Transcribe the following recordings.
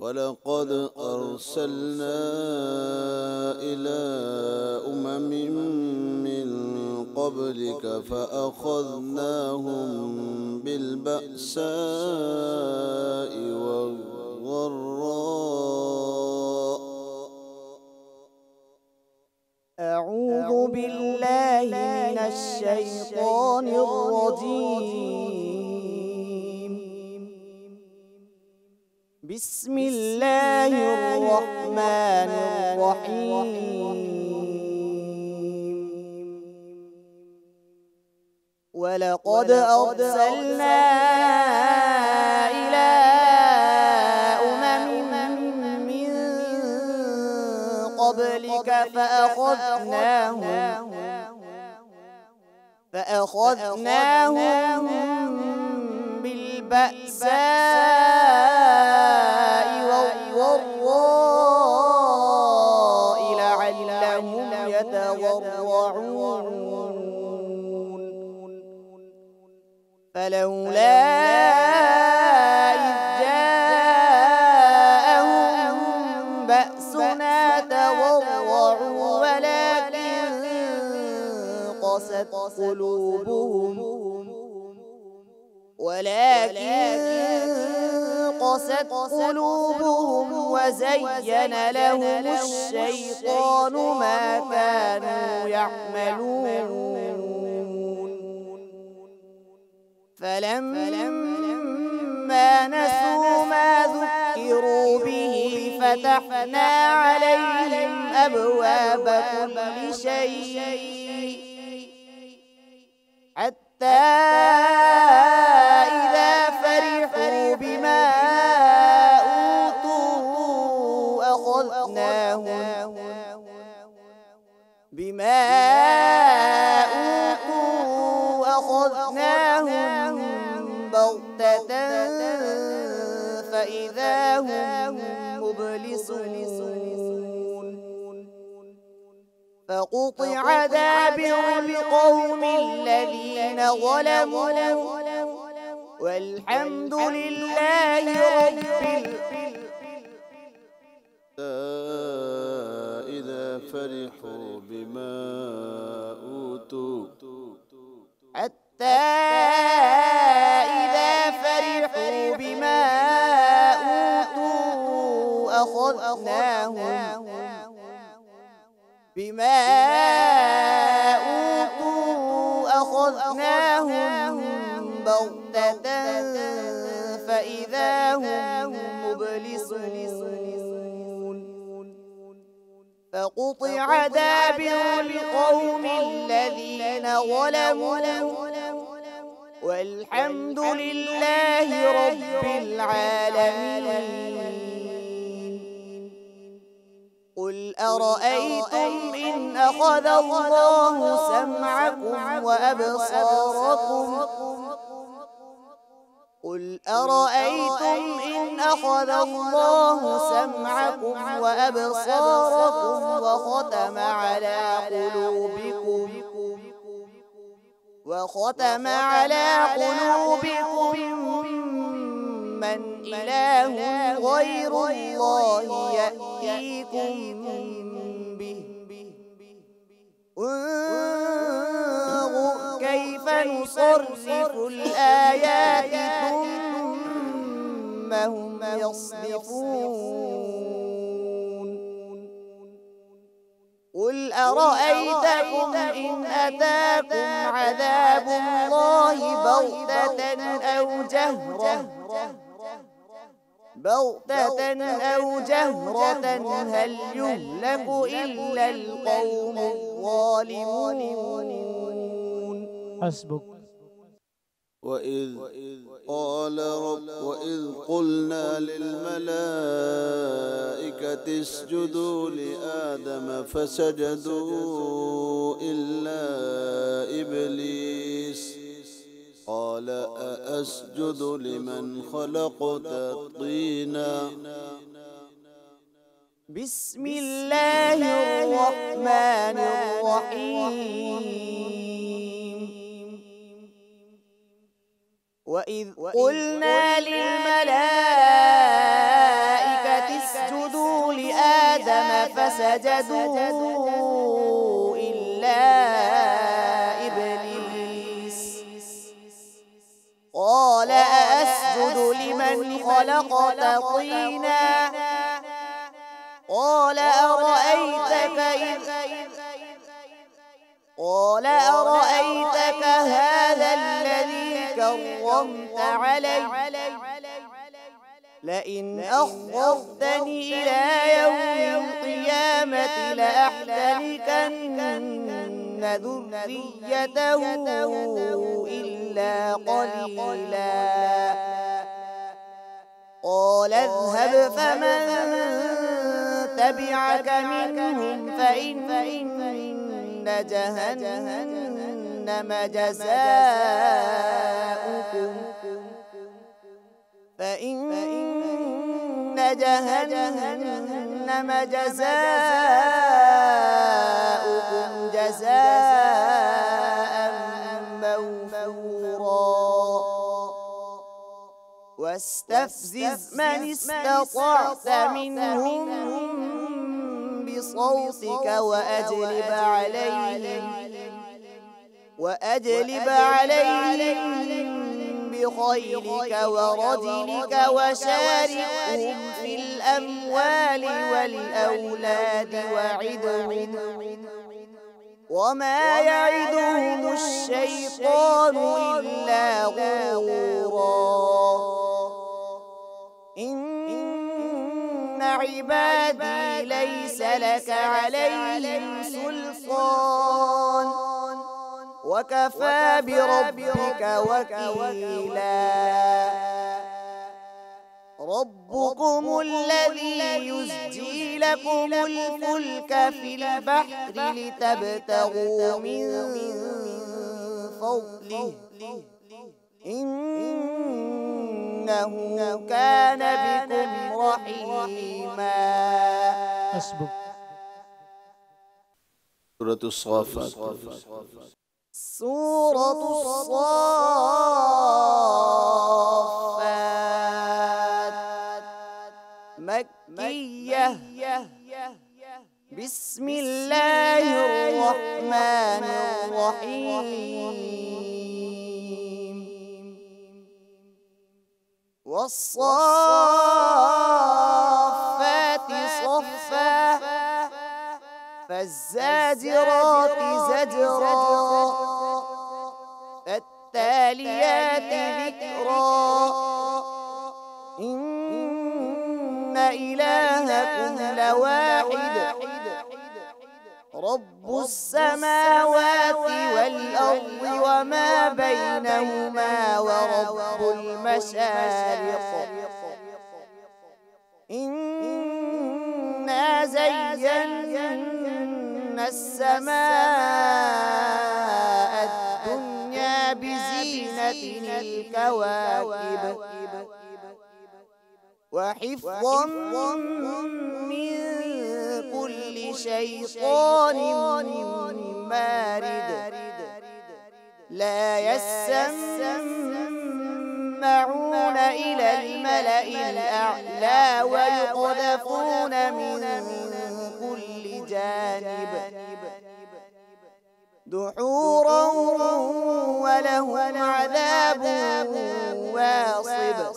ولقد أرسلنا إلى أمم من قبلك فأخذناهم بالبأساء والضراء. أعوذ بالله من الشيطان الرجيم. بسم الله الرحمن الرحيم. ولقد أرسلنا إلى أمم من قبلك فأخذناهم بالبأساء والضراء لعلهم يتضرعون. فلولا إذ جاءهم بأسنا تضرعوا ولكن قست قلوبهم وزين لهم الشيطان ما كانوا يعملون. فلما نسوا ما ذكروا به فتحنا عليهم أبواب كل شيء حتى إذا فرحوا بما أوتوا أخذناهم بغتة فإذا هم مبلسون. فقطع دابر القوم الذين ظلموا والحمد لله رب إذا فرحوا بما أوتوا حتى إذا فرحوا بما أوتوا أخذناهم بغتة فإذا هم مبلسون. فقطع دابر القوم الذين ظلموا والحمد لله رب العالمين. قل أرأيتم إن أخذ الله سمعكم وختم على قلوبكم من إله غير الله يأتيكم به. انظر كيف نصرف الآيات ثم هم يصدفون. قل أرأيتكم إن أتاكم عذاب الله بغتة أو جهرة هل يهلك إلا القوم الظالمون. حسبك. وإذ قلنا للملائكة اسجدوا لآدم فسجدوا إلا إبليس قال أأسجد لمن خلقت طينا. بسم الله الرحمن الرحيم. وإذ قلنا للملائكة فسجدوا إلا إبليس قال أأسجد لمن خلقت طينا قال أرأيتك هذا الذي كرمت علي لئن أخرتني إلى يوم القيامة لأحتركن ذريته إلا قليلا قال اذهب فمن تبعك منهم فإن جهنم جزاؤكم جزاء موفورا واستفزز من استطعت منهم بصوتك وأجلب عليهم بخيلك ورجلك وشاركهم في الأموال والأولاد وعدهم وما يعدهم الشيطان إلا غرورا إن عبادي ليس لك عليهم سلطان وكفى بربك وكيلا ربكم الذي يزجي لكم الفلك في البحر لتبتغوا من فضله إنه كان بكم رحيما. حسبك. سورة الصافات. سورة الصافات مكية. بسم الله الرحمن الرحيم. والصافات صفا فالزاجرات زجرا فالتاليات ذكرا إن إلهكم لواحد رب السماوات والأرض وما بينهما ورب المشارق إنا زينا السماء الدنيا بزينة الكواكب وحفظا من كل شيطان مارد لا يسمعون إلى الملأ الأعلى ويقذفون من كل جانب دحورا ولهم عذاب واصب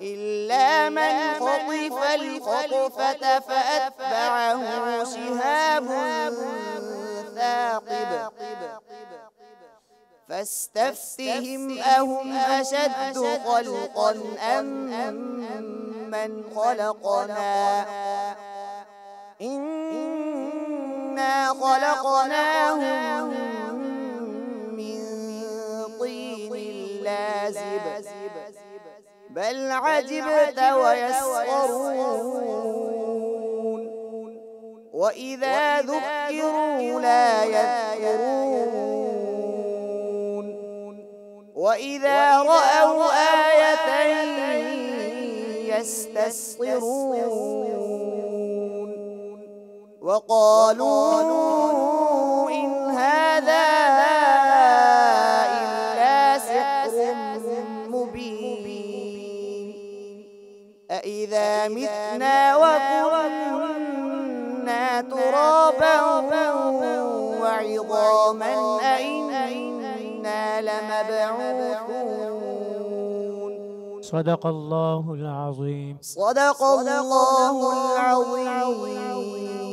إلا من خطف الخطفة فأتبعه شهاب ثاقب فاستفتهم أهم أشد خلقا أم من خلقنا إنا خلقناهم من طين لازب بل عجبت ويسخرون وإذا ذكروا لا يذكرون وإذا رأوا آية يستسخرون وقالوا إن هذا إلا سحر مبين أإذا متنا وكنا ترابا وعظاما أئنا لمبعوثون صدق الله العظيم. صدق الله العظيم.